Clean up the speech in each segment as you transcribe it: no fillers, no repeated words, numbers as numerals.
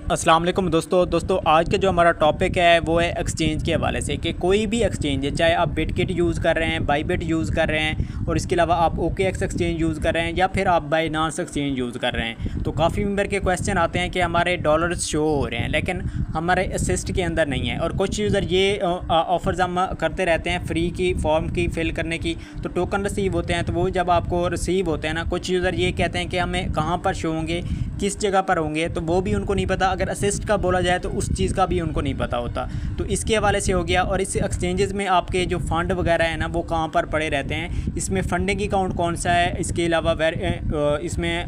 अस्सलाम वालेकुम दोस्तों आज का जो हमारा टॉपिक है वो है एक्सचेंज के हवाले से कि कोई भी एक्सचेंज है, चाहे आप बिटकिट यूज़ कर रहे हैं, बाईबिट यूज़ कर रहे हैं और इसके अलावा आप OKX एक्सचेंज यूज़ कर रहे हैं या फिर आप बाइनांस एक्सचेंज यूज़ कर रहे हैं। तो काफ़ी मेंबर के क्वेश्चन आते हैं कि हमारे डॉलर्स शो हो रहे हैं लेकिन हमारे असिस्ट के अंदर नहीं है, और कुछ यूज़र ये ऑफ़र्स हम करते रहते हैं फ्री की फॉर्म की फिल करने की, तो टोकन रिसीव होते हैं। तो वो जब आपको रिसीव होते हैं ना, कुछ यूज़र ये कहते हैं कि हमें कहाँ पर शो होंगे, किस जगह पर होंगे, तो वो भी उनको नहीं पता। अगर असिस्ट का बोला जाए तो उस चीज़ का भी उनको नहीं पता होता। तो इसके हवाले से हो गया। और इस एक्सचेंजेस में आपके जो फ़ंड वगैरह है ना वो कहाँ पर पड़े रहते हैं, इसमें फंडिंग अकाउंट कौन सा है, इसके अलावा इसमें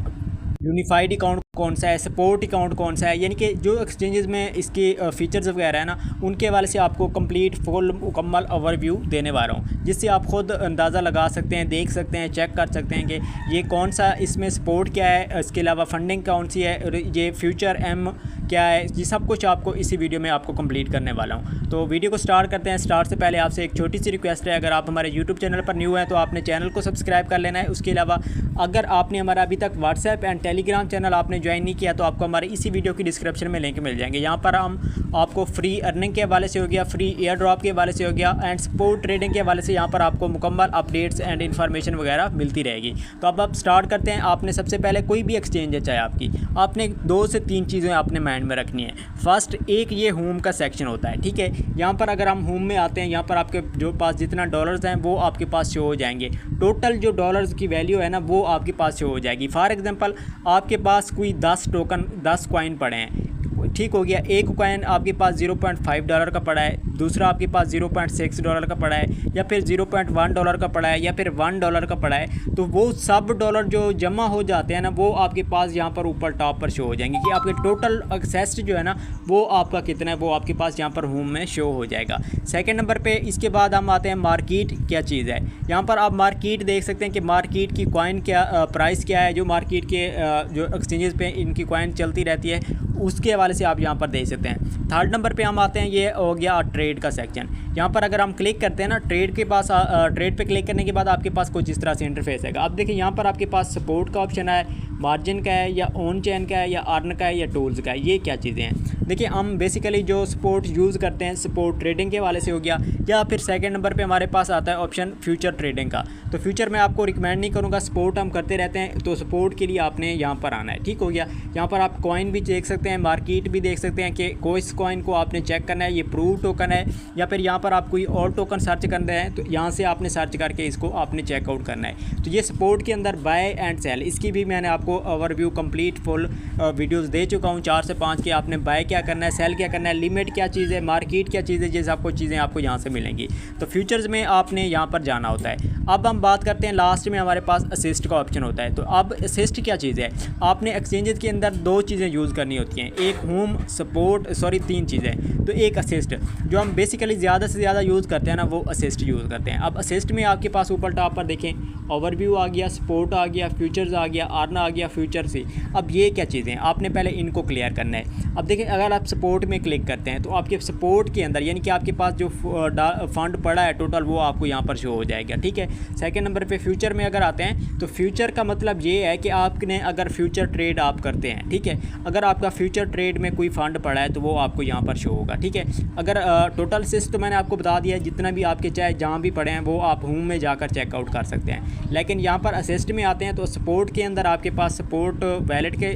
यूनिफाइड अकाउंट कौन सा है, सपोर्ट अकाउंट कौन सा है, यानी कि जो एक्सचेंजेस में इसके फीचर्स वगैरह है ना उनके हवाले से आपको कंप्लीट फुल मुकम्मल ओवरव्यू देने वाला हूँ, जिससे आप ख़ुद अंदाज़ा लगा सकते हैं, देख सकते हैं, चेक कर सकते हैं कि ये कौन सा, इसमें सपोर्ट क्या है, इसके अलावा फंडिंग कौन सी है, ये फ्यूचर एम क्या है। ये सब कुछ आपको इसी वीडियो में आपको कंप्लीट करने वाला हूँ। तो वीडियो को स्टार्ट करते हैं। स्टार्ट से पहले आपसे एक छोटी सी रिक्वेस्ट है, अगर आप हमारे यूट्यूब चैनल पर न्यू हैं तो आपने चैनल को सब्सक्राइब कर लेना है। उसके अलावा अगर आपने हमारा अभी तक व्हाट्सएप एंड टेलीग्राम चैनल आपने ज्वाइन नहीं किया तो आपको हमारे इसी वीडियो की डिस्क्रिप्शन में लिंक मिल जाएंगे। यहाँ पर हम आपको फ्री अर्निंग के हवाले से हो गया, फ्री एयर ड्रॉप के हवाले से हो गया एंड सपोर्ट ट्रेडिंग के हवाले से यहाँ पर आपको मुकम्मल अपडेट्स एंड इन्फॉर्मेशन वगैरह मिलती रहेगी। तो अब स्टार्ट करते हैं। आपने सबसे पहले कोई भी एक्सचेंज है चाहे आपकी, आपने 2 से 3 चीज़ें आपने माइंड में रखनी है। फर्स्ट, एक ये होम का सेक्शन होता है, ठीक है। यहाँ पर अगर हम होम में आते हैं, यहाँ पर आपके जो पास जितना डॉलर्स हैं वो आपके पास शो हो जाएंगे। टोटल जो डॉलर्स की वैल्यू है ना वो आपके पास शो हो जाएगी। फॉर एग्जांपल आपके पास कोई 10 टोकन 10 कॉइन पड़े हैं, ठीक हो गया। एक कॉइन आपके पास $0.5 का पड़ा है, दूसरा आपके पास $0.6 का पड़ा है, या फिर $0.1 का पड़ा है, या फिर $1 का पड़ा है। तो वो सब डॉलर जो जमा हो जाते हैं ना वो आपके पास यहाँ पर ऊपर टॉप पर शो हो जाएंगे कि आपके टोटल एक्सेस जो है ना वो आपका कितना है, वो आपके पास यहाँ पर होम में शो हो जाएगा। सेकेंड नंबर पे इसके बाद हम आते हैं मार्केट क्या चीज़ है। यहाँ पर आप मार्केट देख सकते हैं कि मार्केट की कॉइन क्या प्राइस क्या है, जो मार्केट के जो एक्सचेंजेस पे इनकी कॉइन चलती रहती है उसके हवाले से आप यहाँ पर देख सकते हैं। थर्ड नंबर पे हम आते हैं, ये हो गया ट्रेड का सेक्शन। यहाँ पर अगर हम क्लिक करते हैं ना ट्रेड के पास, ट्रेड पे क्लिक करने के बाद आपके पास कुछ इस तरह से इंटरफेस है। अब देखिए यहाँ पर आपके पास सपोर्ट का ऑप्शन है, मार्जिन का है, या ऑन चेन का है, या अर्न का है, या टूल्स का है। ये क्या चीज़ें हैं देखिए, हम बेसिकली जो सपोर्ट यूज़ करते हैं सपोर्ट ट्रेडिंग के हवाले से हो गया। या फिर सेकंड नंबर पे हमारे पास आता है ऑप्शन फ्यूचर ट्रेडिंग का। तो फ्यूचर मैं आपको रिकमेंड नहीं करूँगा, सपोर्ट हम करते रहते हैं, तो सपोर्ट के लिए आपने यहाँ पर आना है, ठीक हो गया। यहाँ पर आप कॉइन भी देख सकते हैं, मार्केट भी देख सकते हैं कि कोई कॉइन को आपने चेक करना है, ये प्रूव टोकन है, या फिर यहाँ पर आप कोई और टोकन सर्च करना है तो यहाँ से आपने सर्च करके इसको आपने चेकआउट करना है। तो ये सपोर्ट के अंदर बाय एंड सेल, इसकी भी मैंने आपको ओवरव्यू कंप्लीट फुल वीडियोज़ दे चुका हूँ 4 से 5 के। आपने बाय क्या करना है, सेल क्या करना है, लिमिट क्या चीज़ है, मार्केट क्या चीज़ है, ये सब कुछ चीज़ें आपको यहाँ से मिलेंगी। तो फ्यूचर्स में आपने यहाँ पर जाना होता है। अब हम बात करते हैं, लास्ट में हमारे पास असिस्ट का ऑप्शन होता है। तो अब असिस्ट क्या चीज़ है, आपने एक्सचेंजेस के अंदर 2 चीज़ें यूज़ करनी होती हैं, एक होम सपोर्ट 3 चीज़ें, तो एक असिस्ट। जो हम बेसिकली ज़्यादा से ज़्यादा यूज़ करते हैं ना वो असिस्ट यूज़ करते हैं। अब असिस्ट में आपके पास ऊपर टॉप पर देखें ओवरव्यू आ गया, सपोर्ट आ गया, फ्यूचर्स आ गया, अर्न आ गया, फ्यूचर से। अब ये क्या चीज़ें हैं, आपने पहले इनको क्लियर करना है। अब देखिए अगर आप सपोर्ट में क्लिक करते हैं तो आपके सपोर्ट के अंदर यानी कि आपके पास जो फंड पड़ा है टोटल वो आपको यहाँ पर शो हो जाएगा, ठीक है। सेकंड नंबर पे फ्यूचर में अगर आते हैं तो फ्यूचर का मतलब ये है कि आपने अगर फ्यूचर ट्रेड आप करते हैं, ठीक है, अगर आपका फ्यूचर ट्रेड में कोई फंड पड़ा है तो वो आपको यहाँ पर शो होगा, ठीक है। अगर टोटल सिस्ट तो मैंने आपको बता दिया है, जितना भी आपके चाहे जहाँ भी पड़े हैं वो आप होम में जाकर चेकआउट कर सकते हैं। लेकिन यहाँ पर असिस्ट में आते हैं तो सपोर्ट के अंदर आपके पास सपोर्ट वैलेट के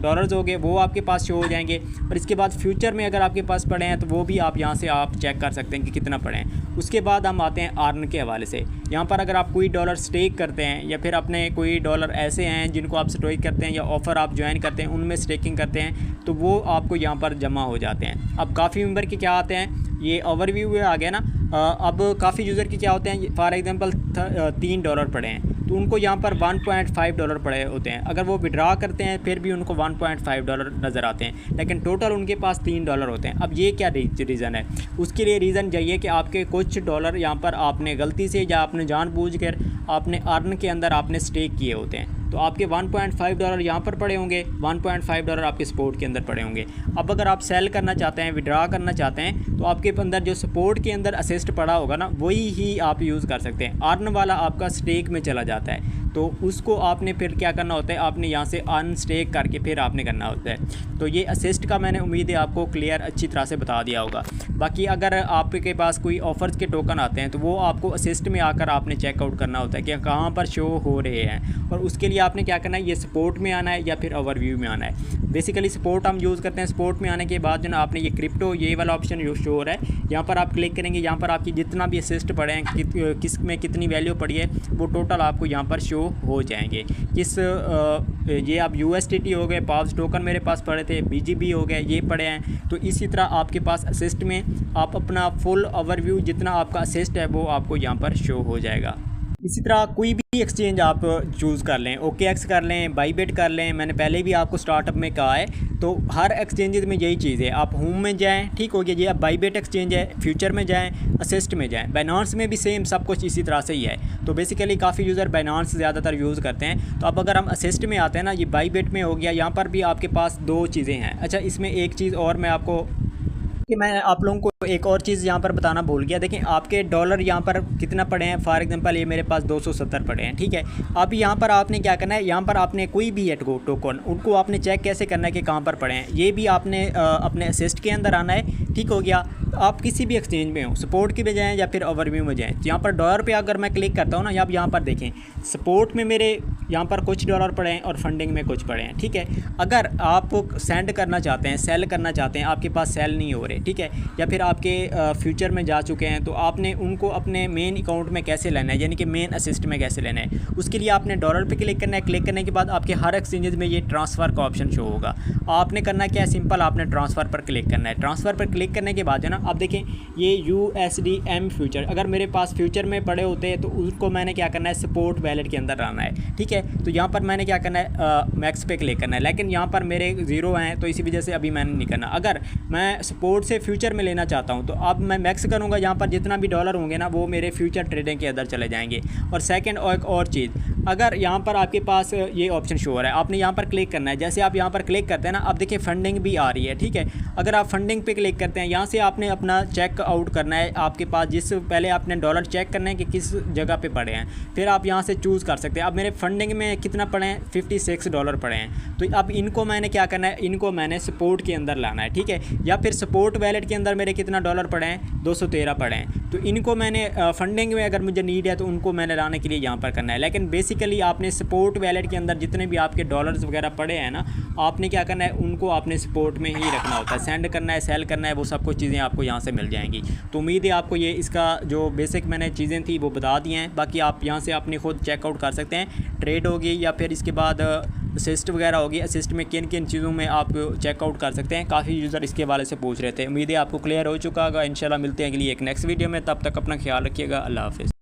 डॉलर्स हो गए वो आपके पास शो हो जाएंगे। और इसके बाद फ्यूचर में अगर आपके पास पड़े हैं तो वो भी आप यहाँ से आप चेक कर सकते हैं कि कितना पड़े हैं। उसके बाद हम आते हैं अर्न के हवाले से। यहाँ पर अगर आप कोई डॉलर स्टेक करते हैं या फिर अपने कोई डॉलर ऐसे हैं जिनको आप स्टेक करते हैं या ऑफ़र आप ज्वाइन करते हैं उनमें स्टेकिंग करते हैं तो वो आपको यहाँ पर जमा हो जाते हैं। अब काफ़ी मेंबर के क्या आते हैं, ये ओवरव्यू में आ गया ना। अब काफ़ी यूज़र के क्या होते हैं, फॉर एग्जांपल $3 पड़े हैं तो उनको यहाँ पर $1.5 पड़े होते हैं। अगर वो विड्रा करते हैं फिर भी उनको $1.5 नज़र आते हैं, लेकिन टोटल उनके पास $3 होते हैं। अब ये क्या रीज़न है, उसके लिए रीज़न यही है कि आपके कुछ डॉलर यहाँ पर आपने गलती से या आपने जानबूझकर आपने अर्न के अंदर आपने स्टेक किए होते हैं। तो आपके $1.5 यहाँ पर पड़े होंगे, $1.5 आपके सपोर्ट के अंदर पड़े होंगे। अब अगर आप सेल करना चाहते हैं, विड्रा करना चाहते हैं, तो आपके अंदर जो सपोर्ट के अंदर असिस्ट पड़ा होगा ना वही ही आप यूज़ कर सकते हैं। अर्न वाला आपका स्टेक में चला जाता है। तो उसको आपने फिर क्या करना होता है, आपने यहाँ से अनस्टेक करके फिर आपने करना होता है। तो ये असिस्ट का मैंने उम्मीद है आपको क्लियर अच्छी तरह से बता दिया होगा। बाकी अगर आपके पास कोई ऑफ़र्स के टोकन आते हैं तो वो आपको असिस्ट में आकर आपने चेकआउट करना होता है कि कहाँ पर शो हो रहे हैं, और उसके लिए आपने क्या करना है, ये सपोर्ट में आना है या फिर ओवरव्यू में आना है। बेसिकली सपोर्ट हम यूज़ करते हैं। सपोर्ट में आने के बाद जो ना आपने ये क्रिप्टो ये वाला ऑप्शन जो शो हो रहा है, यहाँ पर आप क्लिक करेंगे, यहाँ पर आपकी जितना भी असिस्ट पड़े हैं, किस में कितनी वैल्यू पड़ी है, वो टोटल आपको यहाँ पर शो हो जाएंगे। ये आप USDT हो गए, पाव्स टोकन मेरे पास पड़े थे, BGB हो गए, ये पड़े हैं। तो इसी तरह आपके पास असिस्ट में आप अपना फुल ओवरव्यू जितना आपका असिस्ट है वो आपको यहाँ पर शो हो जाएगा। इसी तरह कोई भी एक्सचेंज आप चूज़ कर लें, OKX कर लें, बाईबिट कर लें, मैंने पहले भी आपको स्टार्टअप में कहा है। तो हर एक्सचेंजेस में यही चीज़ है, आप होम में जाएं, ठीक हो गया जी, आप बाईबिट एक्सचेंज है, फ्यूचर में जाएं, असिस्ट में जाएं, बाइनांस में भी सेम सब कुछ इसी तरह से ही है। तो बेसिकली काफ़ी यूज़र बाइनांस ज़्यादातर यूज़ करते हैं। तो अब अगर हम असिस्ट में आते हैं ना, ये बाईबिट में हो गया, यहाँ पर भी आपके पास दो चीज़ें हैं। अच्छा, इसमें एक चीज़ और मैं आपको कि मैं आप लोगों को एक और चीज़ यहाँ पर बताना भूल गया। देखें आपके डॉलर यहाँ पर कितना पड़े हैं, फॉर एग्जांपल ये मेरे पास 270 पड़े हैं, ठीक है। अब यहाँ पर आपने क्या करना है, यहाँ पर आपने कोई भी है टोकन, उनको आपने चेक कैसे करना है कि कहाँ पर पड़े हैं। ये भी आपने अपने असिस्ट के अंदर आना है, ठीक हो गया। आप किसी भी एक्सचेंज में हो, सपोर्ट की बजाय या फिर ओवरव्यू में जाएँ, यहाँ पर डॉलर पे अगर मैं क्लिक करता हूँ ना, यहाँ पर देखें सपोर्ट में मेरे यहाँ पर कुछ डॉलर पड़े हैं और फंडिंग में कुछ पड़े हैं, ठीक है। अगर आप सेंड करना चाहते हैं, सेल करना चाहते हैं, आपके पास सेल नहीं हो रहे, ठीक है, या फिर आपके फ्यूचर में जा चुके हैं, तो आपने उनको अपने मेन अकाउंट में कैसे लेना है, यानी कि मेन असिस्ट में कैसे लेना है, उसके लिए आपने डॉलर पे क्लिक करना है। क्लिक करने के बाद आपके हर एक्सचेंजेस में ये ट्रांसफ़र का ऑप्शन शो होगा। आपने करना क्या है, सिंपल आपने ट्रांसफ़र पर क्लिक करना है। ट्रांसफ़र पर क्लिक करने के बाद जो ना, आप देखें ये USDM फ्यूचर, अगर मेरे पास फ्यूचर में पड़े होते हैं तो उसको मैंने क्या करना है, सपोर्ट वैलेट के अंदर लाना है, ठीक है। तो यहाँ पर मैंने क्या करना है, मैक्स पे क्लिक करना है, लेकिन यहाँ पर मेरे 0 हैं तो इसी वजह से अभी मैंने नहीं करना। अगर मैं सपोर्ट से फ्यूचर में लेना चाहता हूँ तो अब मैं मैक्स करूँगा, यहाँ पर जितना भी डॉलर होंगे ना वो मेरे फ्यूचर ट्रेडिंग के अंदर चले जाएंगे। और सेकंड एक और चीज़, अगर यहाँ पर आपके पास ये ऑप्शन शो हो रहा है, आपने यहाँ पर क्लिक करना है। जैसे आप यहाँ पर क्लिक करते हैं ना, अब देखिए फंडिंग भी आ रही है, ठीक है। अगर आप फंडिंग पे क्लिक करते हैं, यहाँ से आपने अपना चेक आउट करना है। आपके पास पहले आपने डॉलर चेक करना है कि किस जगह पे पड़े हैं, फिर आप यहाँ से चूज़ कर सकते हैं। अब मेरे फंडिंग में कितना पड़े हैं, $56 पड़े हैं। तो अब इनको मैंने क्या करना है, इनको मैंने सपोर्ट के अंदर लाना है, ठीक है। या फिर सपोर्ट वैलेट के अंदर मेरे कितना डॉलर पड़े हैं, 213 पड़े हैं। तो इनको मैंने फंडिंग में अगर मुझे नीड है तो उनको मैंने लाने के लिए यहाँ पर करना है। लेकिन बेसिकली आपने सपोर्ट वैलेट के अंदर जितने भी आपके डॉलर्स वगैरह पड़े हैं ना, आपने क्या करना है, उनको आपने सपोर्ट में ही रखना होता है। सेंड करना है, सेल करना है, वो सब कुछ चीज़ें आपको यहाँ से मिल जाएंगी। तो उम्मीद है आपको ये इसका जो बेसिक मैंने चीज़ें थी वो बता दी हैं। बाकी आप यहाँ से अपने खुद चेकआउट कर सकते हैं। ट्रेड होगी या फिर इसके बाद असिस्ट वगैरह होगी, असिस्ट में किन किन चीज़ों में आप चेकआउट कर सकते हैं। काफ़ी यूज़र इसके हवाले से पूछ रहे थे। उम्मीद है आपको क्लियर हो चुका होगा। इंशाल्लाह मिलते हैं अगली एक नेक्स्ट वीडियो में, तब तक अपना ख्याल रखिएगा। अल्लाह हाफ़िज़।